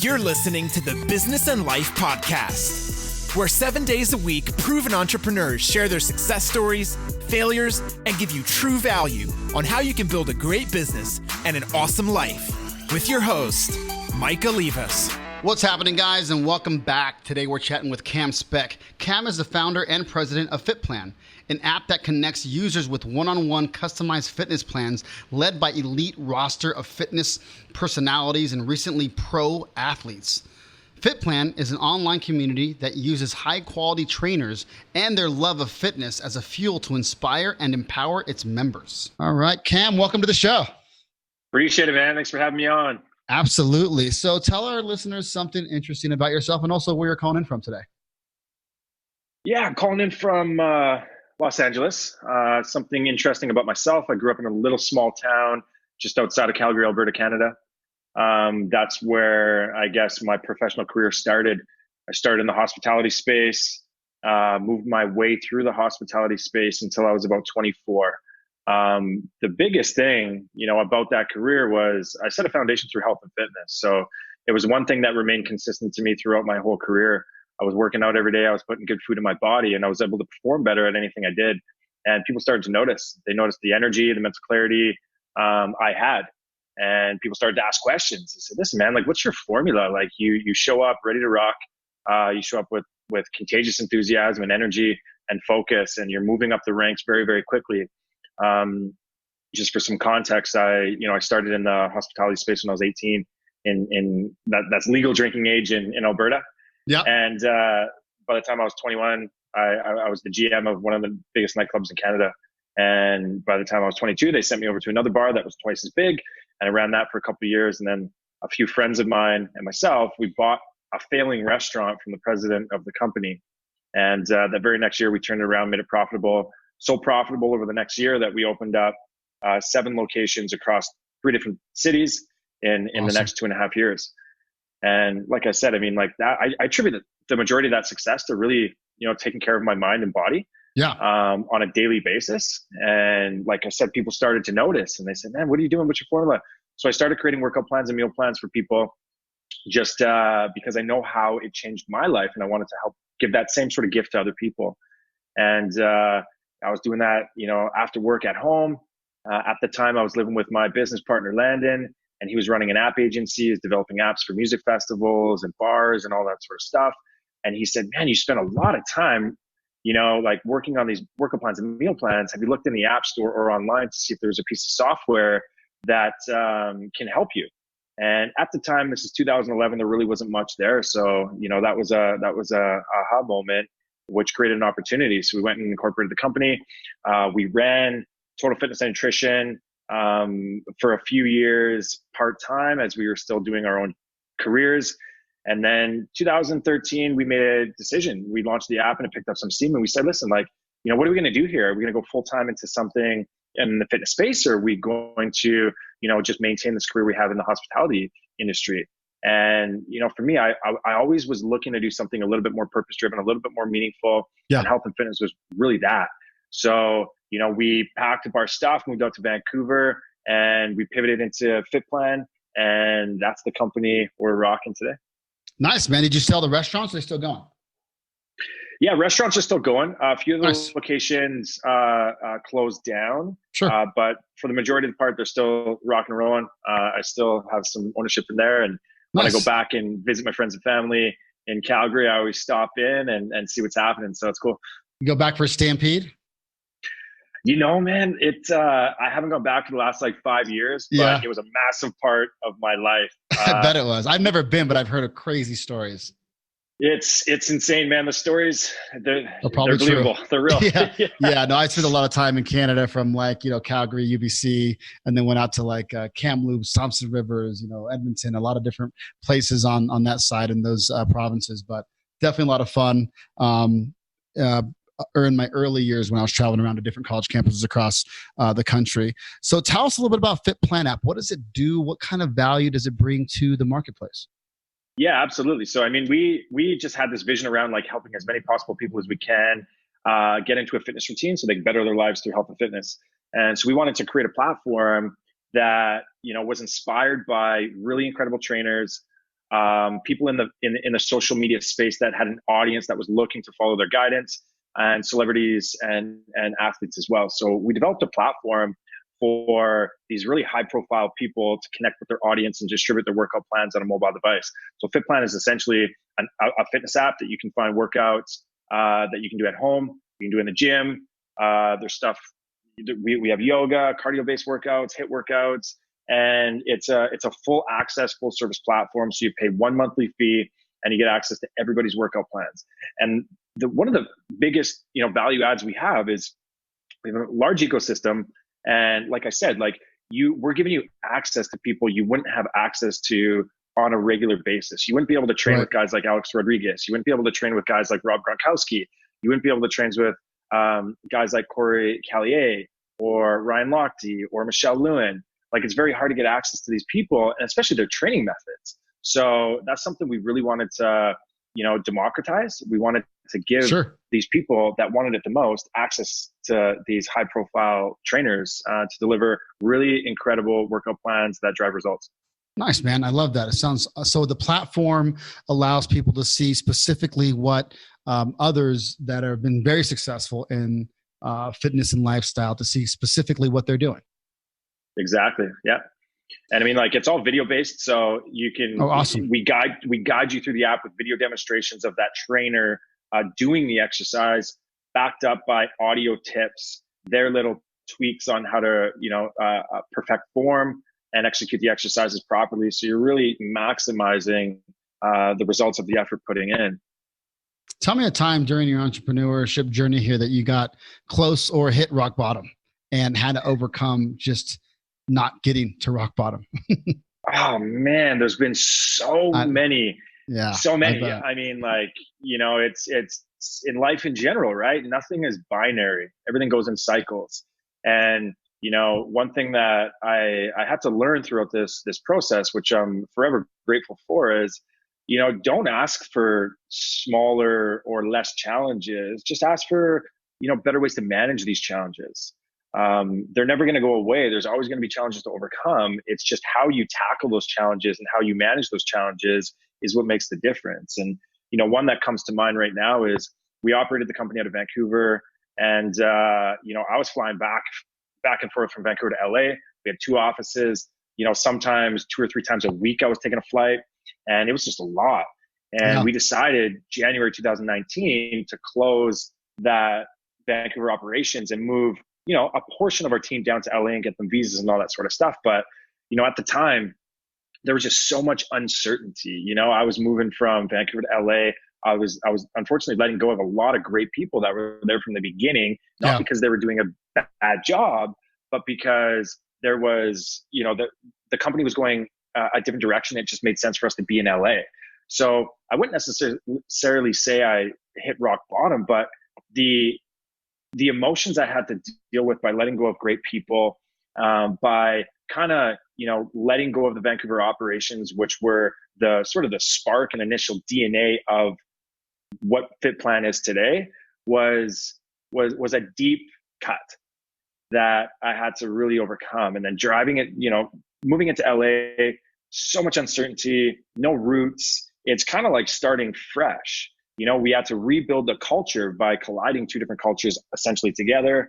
You're listening to the Business and Life Podcast, where 7 days a week, proven entrepreneurs share their success stories, failures, and give you true value on how you can build a great business and an awesome life. With your host, Mike Olivas. What's happening, guys, and welcome back. Today we're chatting with Cam Speck. Cam is the founder and president of Fitplan, an app that connects users with one-on-one customized fitness plans led by elite roster of fitness personalities and recently pro athletes. Fitplan is an online community that uses high-quality trainers and their love of fitness as a fuel to inspire and empower its members. All right, Cam, welcome to the show. Appreciate it, man. Thanks for having me on. Absolutely. So tell our listeners something interesting about yourself and also where you're calling in from today. Yeah, I'm calling in from Los Angeles. Something interesting about myself. I grew up in a little small town just outside of Calgary, Alberta, Canada. That's where I guess my professional career started. I started in the hospitality space, moved my way through the hospitality space until I was about 24. The biggest thing, about that career was I set a foundation through health and fitness. So it was one thing that remained consistent to me throughout my whole career. I was working out every day. I was putting good food in my body, and I was able to perform better at anything I did. And people started to notice. They noticed the energy, the mental clarity I had. And people started to ask questions. They said, listen, man, what's your formula? You show up ready to rock. You show up with contagious enthusiasm and energy and focus, and you're moving up the ranks very, very quickly. Just for some context, I started in the hospitality space when I was 18 in that's legal drinking age in Alberta. Yeah. And by the time I was 21, I was the GM of one of the biggest nightclubs in Canada. And by the time I was 22, they sent me over to another bar that was twice as big. And I ran that for a couple of years. And then a few friends of mine and myself, we bought a failing restaurant from the president of the company. And that very next year, we turned it around, made it profitable. So profitable over the next year that we opened up 7 locations across 3 different cities in awesome. The next 2.5 years. And like I said, I attribute the majority of that success to really, taking care of my mind and body on a daily basis. And like I said, people started to notice and they said, man, what are you doing? What's your formula? So I started creating workout plans and meal plans for people just because I know how it changed my life. And I wanted to help give that same sort of gift to other people. And I was doing that, after work at home. At the time, I was living with my business partner, Landon, and he was running an app agency, he was developing apps for music festivals and bars and all that sort of stuff. And he said, man, you spend a lot of time, working on these workout plans and meal plans. Have you looked in the app store or online to see if there's a piece of software that can help you? And at the time, this is 2011, there really wasn't much there. So, that was a aha moment, which created an opportunity. So we went and incorporated the company. We ran Total Fitness and Nutrition for a few years part-time as we were still doing our own careers. And then 2013, we made a decision. We launched the app and it picked up some steam. And we said, listen, what are we going to do here? Are we going to go full-time into something in the fitness space? Or are we going to, just maintain this career we have in the hospitality industry? And, for me, I always was looking to do something a little bit more purpose-driven, a little bit more meaningful. Yeah. And health and fitness was really that. So, we packed up our stuff, moved out to Vancouver, and we pivoted into Fitplan. And that's the company we're rocking today. Nice, man. Did you sell the restaurants? Are they still going? Yeah, restaurants are still going. A few of those locations closed down. Sure. But for the majority of the part, they're still rocking and rolling. I still have some ownership in there. And when I go back and visit my friends and family in Calgary, I always stop in and see what's happening. So it's cool. You go back for a Stampede? Man, I haven't gone back for the last 5 years, but it was a massive part of my life. I bet it was. I've never been, but I've heard of crazy stories. It's insane, man. The stories, they're believable. True. They're real. No, I spent a lot of time in Canada from Calgary, UBC, and then went out to Kamloops, Thompson Rivers, Edmonton, a lot of different places on that side in those provinces, but definitely a lot of fun. Or in my early years when I was traveling around to different college campuses across the country. So tell us a little bit about Fitplan app. What does it do? What kind of value does it bring to the marketplace? Yeah, absolutely. So, we just had this vision around helping as many possible people as we can get into a fitness routine so they can better their lives through health and fitness. And so we wanted to create a platform that, was inspired by really incredible trainers, people in the social media space that had an audience that was looking to follow their guidance, and celebrities and athletes as well. So we developed a platform for these really high profile people to connect with their audience and distribute their workout plans on a mobile device. So Fitplan is essentially a fitness app that you can find workouts that you can do at home, you can do in the gym. There's stuff, we have yoga, cardio based workouts, HIIT workouts, and it's a full access, full service platform. So you pay one monthly fee and you get access to everybody's workout plans. And one of the biggest, value adds we have is we have a large ecosystem. And like I said, we're giving you access to people you wouldn't have access to on a regular basis. You wouldn't be able to train with guys like Alex Rodriguez. You wouldn't be able to train with guys like Rob Gronkowski. You wouldn't be able to train with guys like Corey Callier or Ryan Lochte or Michelle Lewin. It's very hard to get access to these people, and especially their training methods. So that's something we really wanted to, democratize. We wanted to give these people that wanted it the most access to these high profile trainers to deliver really incredible workout plans that drive results. Nice, man. I love that. It sounds so the platform allows people to see specifically what others that have been very successful in fitness and lifestyle, to see specifically what they're doing. Exactly. Yeah. And I mean, it's all video based. So you can, awesome. We guide you through the app with video demonstrations of that trainer doing the exercise, backed up by audio tips, their little tweaks on how to, perfect form and execute the exercises properly. So you're really maximizing the results of the effort putting in. Tell me a time during your entrepreneurship journey here that you got close or hit rock bottom and had to overcome just not getting to rock bottom. Oh man, there's been so many. Yeah. So many. I mean, it's in life in general, right? Nothing is binary. Everything goes in cycles. And, one thing that I had to learn throughout this process, which I'm forever grateful for, is, don't ask for smaller or less challenges. Just ask for, better ways to manage these challenges. They're never going to go away. There's always going to be challenges to overcome. It's just how you tackle those challenges and how you manage those challenges is what makes the difference. And, one that comes to mind right now is we operated the company out of Vancouver, and, I was flying back and forth from Vancouver to LA. We had two offices, sometimes 2 or 3 times a week I was taking a flight, and it was just a lot. And we decided January 2019 to close that Vancouver operations and move a portion of our team down to LA and get them visas and all that sort of stuff. But, at the time, there was just so much uncertainty. I was moving from Vancouver to LA. I was unfortunately letting go of a lot of great people that were there from the beginning, not because they were doing a bad job, but because there was, the company was going a different direction. It just made sense for us to be in LA. So I wouldn't necessarily say I hit rock bottom, but the emotions I had to deal with by letting go of great people, by kind of, letting go of the Vancouver operations, which were the sort of the spark and initial DNA of what Fitplan is today, was a deep cut that I had to really overcome. And then driving it, moving into LA, so much uncertainty, no roots. It's kind of like starting fresh. We had to rebuild the culture by colliding two different cultures essentially together.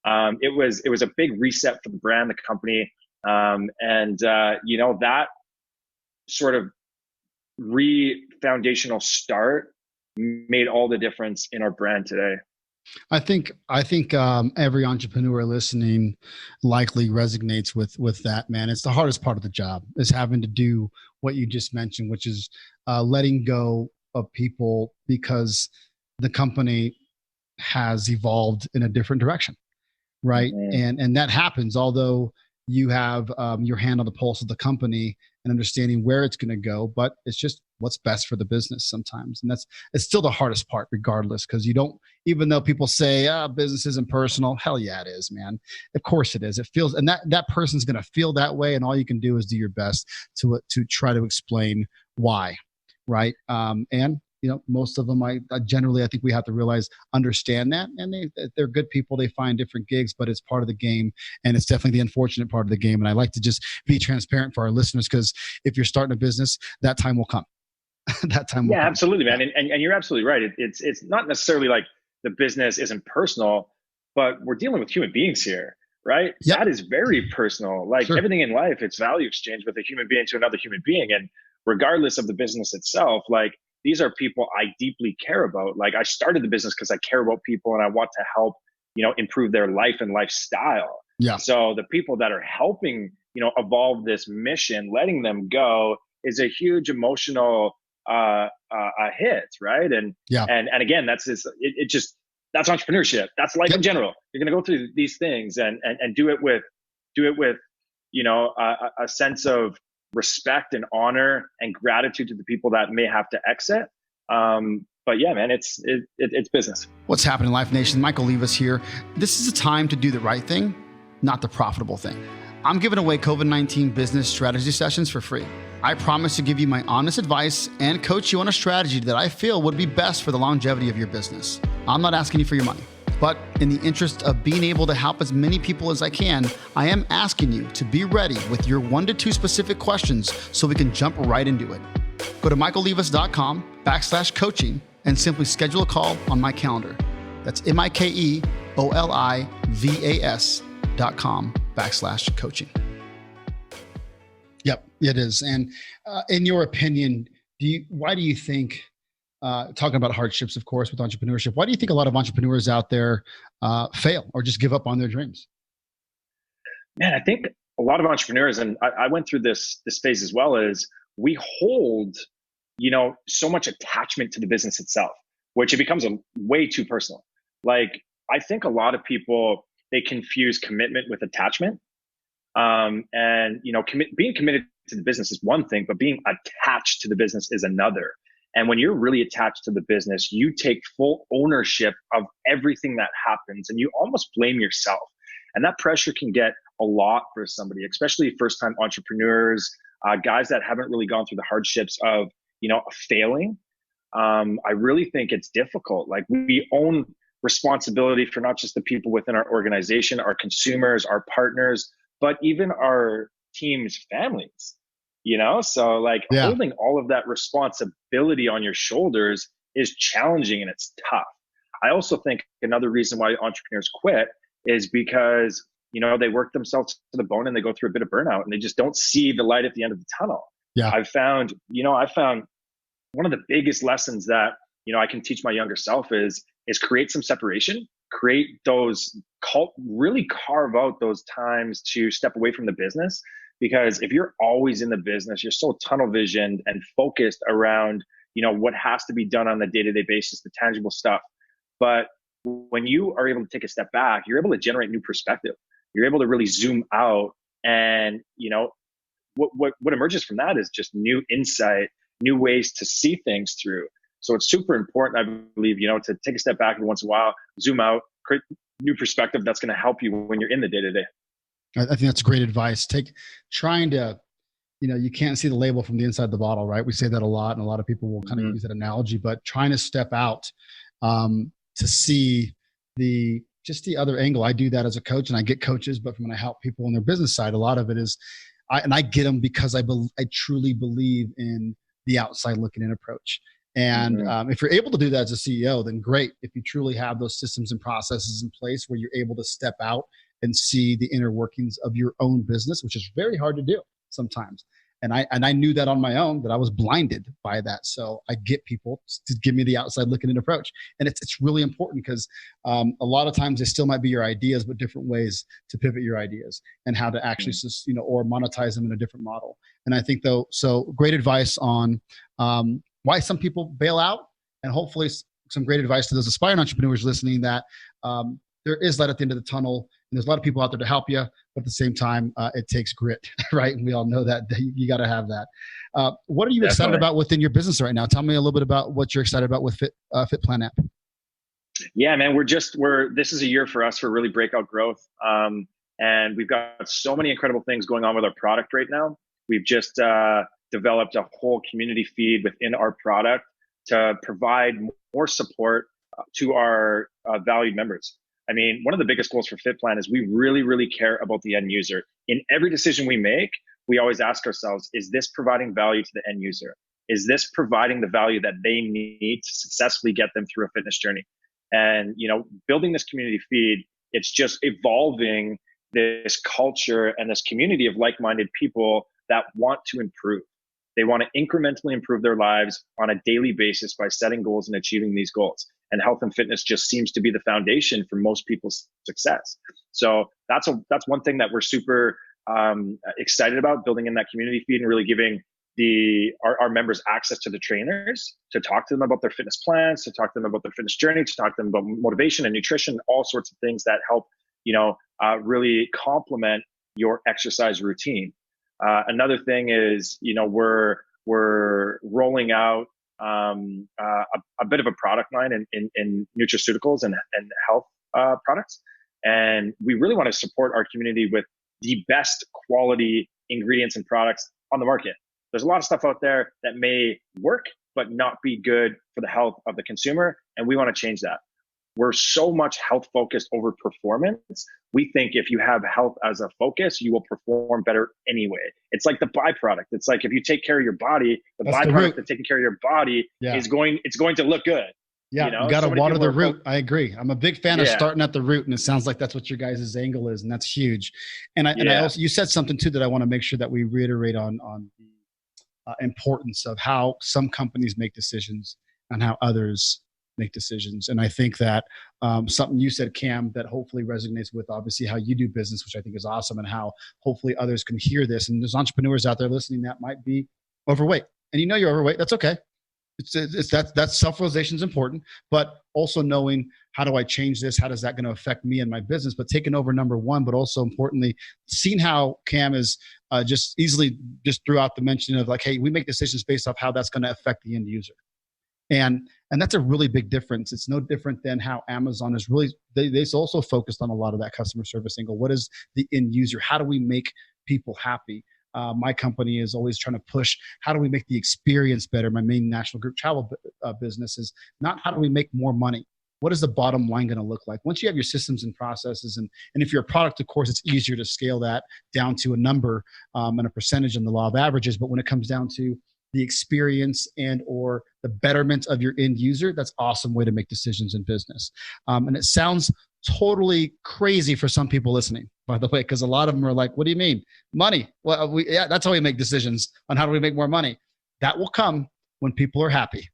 It was a big reset for the brand, the company. That sort of foundational start made all the difference in our brand today. I think every entrepreneur listening likely resonates with that, man. It's the hardest part of the job, is having to do what you just mentioned, which is letting go of people because the company has evolved in a different direction, right? Mm-hmm. And that happens, although you have your hand on the pulse of the company and understanding where it's going to go, but it's just what's best for the business sometimes. And it's still the hardest part regardless, because you don't, even though people say business isn't personal, hell yeah, it is, man. Of course it is. It feels, and that person's going to feel that way. And all you can do is do your best to try to explain why. Right. And most of them, I generally, I think we have to understand that, and they're good people. They find different gigs, but it's part of the game, and it's definitely the unfortunate part of the game. And I like to just be transparent for our listeners, because if you're starting a business, that time will come. That time will come. Absolutely, man. And you're absolutely right. It's not necessarily like the business isn't personal, but we're dealing with human beings here, right? Yep. That is very personal. Like Sure. Everything in life, it's value exchange with a human being to another human being. And regardless of the business itself, like these are people I deeply care about. Like I started the business because I care about people and I want to help, improve their life and lifestyle. Yeah. So the people that are helping, evolve this mission, letting them go is a huge emotional hit, right? And again, that's that's entrepreneurship. That's life in general. You're going to go through these things and do it with a sense of respect and honor and gratitude to the people that may have to exit. But yeah, man, it's business. What's happening, Life Nation? Michael Levis here. This is a time to do the right thing, not the profitable thing. I'm giving away COVID-19 business strategy sessions for free. I promise to give you my honest advice and coach you on a strategy that I feel would be best for the longevity of your business. I'm not asking you for your money, but in the interest of being able to help as many people as I can, I am asking you to be ready with your 1 to 2 specific questions so we can jump right into it. Go to michaellevis.com/coaching and simply schedule a call on my calendar. That's MIKEOLIVAS.com/coaching. Yep, it is. And in your opinion, why do you think, talking about hardships, of course, with entrepreneurship, why do you think a lot of entrepreneurs out there fail or just give up on their dreams? Man, I think a lot of entrepreneurs, and I went through this phase as well, is we hold, so much attachment to the business itself, which it becomes way too personal. Like, I think a lot of people, they confuse commitment with attachment. Being committed to the business is one thing, but being attached to the business is another. And when you're really attached to the business, you take full ownership of everything that happens and you almost blame yourself. And that pressure can get a lot for somebody, especially first-time entrepreneurs, guys that haven't really gone through the hardships of, failing. I really think it's difficult. Like, we own responsibility for not just the people within our organization, our consumers, our partners, but even our team's families, So holding all of that responsibility on your shoulders is challenging and it's tough. I also think another reason why entrepreneurs quit is because, they work themselves to the bone and they go through a bit of burnout and they just don't see the light at the end of the tunnel. Yeah. I found one of the biggest lessons that, I can teach my younger self is create some separation, create those really carve out those times to step away from the business. Because if you're always in the business, you're so tunnel visioned and focused around, what has to be done on the day-to-day basis, the tangible stuff. But when you are able to take a step back, you're able to generate new perspective. You're able to really zoom out, and what emerges from that is just new insight, new ways to see things through. So it's super important, I believe, to take a step back every once in a while, zoom out, create new perspective that's going to help you when you're in the day-to-day. I think that's great advice. Trying to, you can't see the label from the inside of the bottle, right? We say that a lot, and a lot of people will kind of use that analogy, but trying to step out to see the other angle. I do that as a coach, and I get coaches, but when I help people on their business side, a lot of it is, I get them because I truly believe in the outside looking in approach. And if you're able to do that as a CEO, then great. If you truly have those systems and processes in place where you're able to step out and see the inner workings of your own business, which is very hard to do sometimes. And I knew that on my own, that I was blinded by that. So I get people to give me the outside looking in approach. And it's really important because a lot of times they still might be your ideas, but different ways to pivot your ideas and how to actually, or monetize them in a different model. And I think so great advice on why some people bail out, and hopefully some great advice to those aspiring entrepreneurs listening that there is light at the end of the tunnel, and there's a lot of people out there to help you, but at the same time, it takes grit, right? And we all know that you got to have that. What are you excited about within your business right now? Tell me a little bit about what you're excited about with Fitplan app. Yeah, man, this is a year for us for really breakout growth. And we've got so many incredible things going on with our product right now. We've just developed a whole community feed within our product to provide more support to our valued members. I mean, one of the biggest goals for Fitplan is we really, really care about the end user. In every decision we make, we always ask ourselves, is this providing value to the end user? Is this providing the value that they need to successfully get them through a fitness journey? And, building this community feed, it's just evolving this culture and this community of like-minded people that want to improve. They want to incrementally improve their lives on a daily basis by setting goals and achieving these goals. And health and fitness just seems to be the foundation for most people's success. So that's one thing that we're super excited about, building in that community feed and really giving our members access to the trainers to talk to them about their fitness plans, to talk to them about their fitness journey, to talk to them about motivation and nutrition, all sorts of things that help, really complement your exercise routine. Another thing is, we're rolling out a bit of a product line in nutraceuticals and health products. And we really want to support our community with the best quality ingredients and products on the market. There's a lot of stuff out there that may work, but not be good for the health of the consumer. And we want to change that. We're so much health focused over performance. We think if you have health as a focus, you will perform better anyway. It's like the byproduct. It's like if you take care of your body, the byproduct of taking care of your body is going to look good. Yeah, you got to water the root. I agree. I'm a big fan of starting at the root, and it sounds like that's what your guys' angle is, and that's huge. And I also, you said something too that I want to make sure that we reiterate on the importance of how some companies make decisions and how others make decisions. And I think that something you said, Cam, that hopefully resonates with obviously how you do business, which I think is awesome, and how hopefully others can hear this. And there's entrepreneurs out there listening that might be overweight, and you're overweight. That's okay. It's that self-realization is important, but also knowing how do I change this? How does that going to affect me and my business? But taking over number one, but also importantly, seeing how Cam is just easily just threw out the mention of like, hey, we make decisions based off how that's going to affect the end user. And that's a really big difference. It's no different than how Amazon is really, they've also focused on a lot of that customer service angle. What is the end user? How do we make people happy? My company is always trying to push, how do we make the experience better? My main national group travel business is not how do we make more money? What is the bottom line going to look like? Once you have your systems and processes, and if you're a product, of course, it's easier to scale that down to a number and a percentage in the law of averages. But when it comes down to the experience and or the betterment of your end user, that's an awesome way to make decisions in business. And it sounds totally crazy for some people listening, by the way, because a lot of them are like, what do you mean? Money. Well, that's how we make decisions on how do we make more money. That will come when people are happy.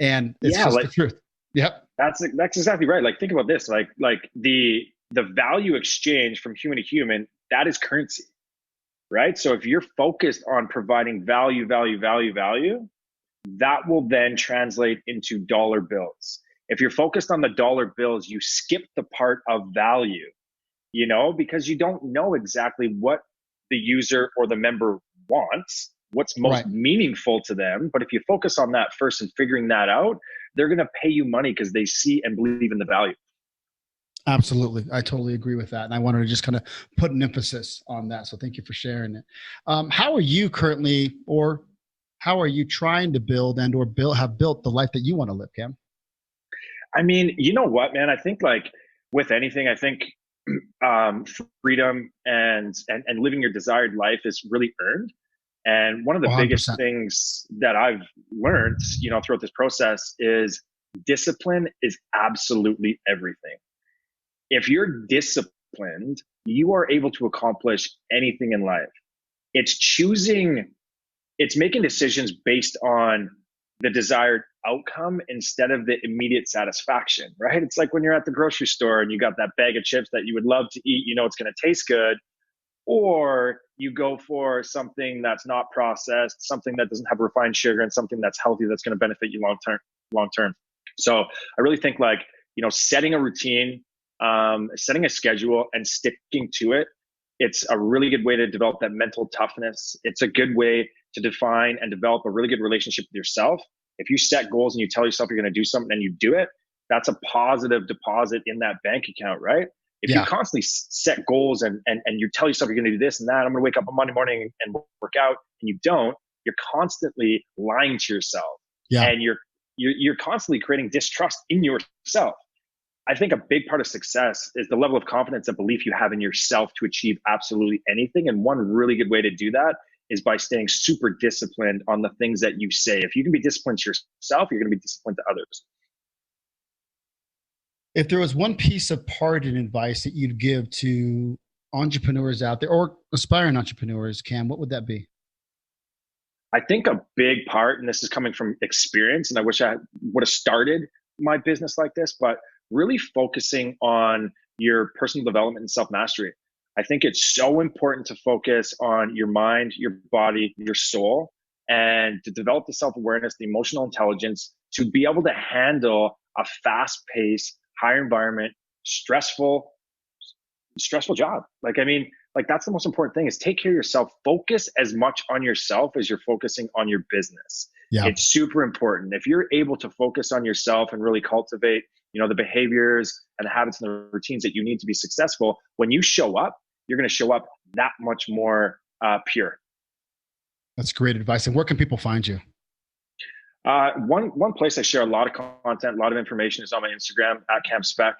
And it's just the truth. Yep. That's exactly right. Like, think about this, like the value exchange from human to human, that is currency, right? So if you're focused on providing value, that will then translate into dollar bills. If you're focused on the dollar bills, you skip the part of value, because you don't know exactly what the user or the member wants, what's most meaningful to them. But if you focus on that first and figuring that out, they're going to pay you money because they see and believe in the value. Absolutely. I totally agree with that. And I wanted to just kind of put an emphasis on that. So thank you for sharing it. How are you currently, or how are you trying to build and or have built the life that you want to live, Cam? I mean, you know what, man, I think like with anything, I think freedom and living your desired life is really earned. And one of the 100%. Biggest things that I've learned, throughout this process is discipline is absolutely everything. If you're disciplined, you are able to accomplish anything in life. It's making decisions based on the desired outcome instead of the immediate satisfaction, right? It's like when you're at the grocery store and you got that bag of chips that you would love to eat, it's going to taste good, or you go for something that's not processed, something that doesn't have refined sugar, and something that's healthy that's going to benefit you long term. So I really think like, setting a routine, setting a schedule and sticking to it, it's a really good way to develop that mental toughness. It's a good way to define and develop a really good relationship with yourself. If you set goals and you tell yourself you're going to do something and you do it, that's a positive deposit in that bank account, right? If you constantly set goals and you tell yourself you're going to do this and that, I'm going to wake up on Monday morning and work out, and you don't, you're constantly lying to yourself. Yeah. And you're constantly creating distrust in yourself. I think a big part of success is the level of confidence and belief you have in yourself to achieve absolutely anything. And one really good way to do that is by staying super disciplined on the things that you say. If you can be disciplined to yourself, you're going to be disciplined to others. If there was one piece of parting advice that you'd give to entrepreneurs out there or aspiring entrepreneurs, Cam, what would that be? I think a big part, and this is coming from experience, and I wish I would have started my business like this, but really focusing on your personal development and self-mastery. I think it's so important to focus on your mind, your body, your soul, and to develop the self-awareness, the emotional intelligence to be able to handle a fast-paced, high environment, stressful job. Like that's the most important thing is take care of yourself. Focus as much on yourself as you're focusing on your business. Yeah. It's super important. If you're able to focus on yourself and really cultivate, the behaviors and the habits and the routines that you need to be successful, when you show up, you're going to show up that much more pure. That's great advice. And where can people find you? One place I share a lot of content, a lot of information is on my Instagram at Cam Speck.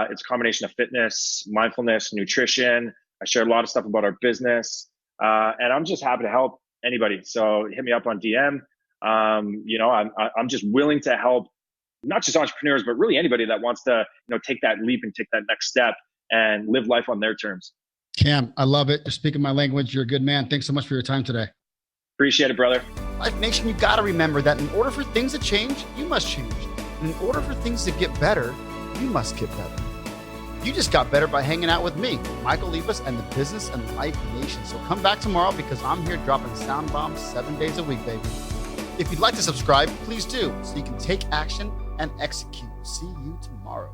It's a combination of fitness, mindfulness, nutrition. I share a lot of stuff about our business, and I'm just happy to help anybody. So hit me up on DM. I'm just willing to help not just entrepreneurs, but really anybody that wants to, take that leap and take that next step and live life on their terms. Cam, I love it. You're speaking my language. You're a good man. Thanks so much for your time today. Appreciate it, brother. Life Nation, you got to remember that in order for things to change, you must change. And in order for things to get better, you must get better. You just got better by hanging out with me, Michael Libas, and the Business and Life Nation. So come back tomorrow because I'm here dropping sound bombs 7 days a week, baby. If you'd like to subscribe, please do so you can take action and execute. See you tomorrow.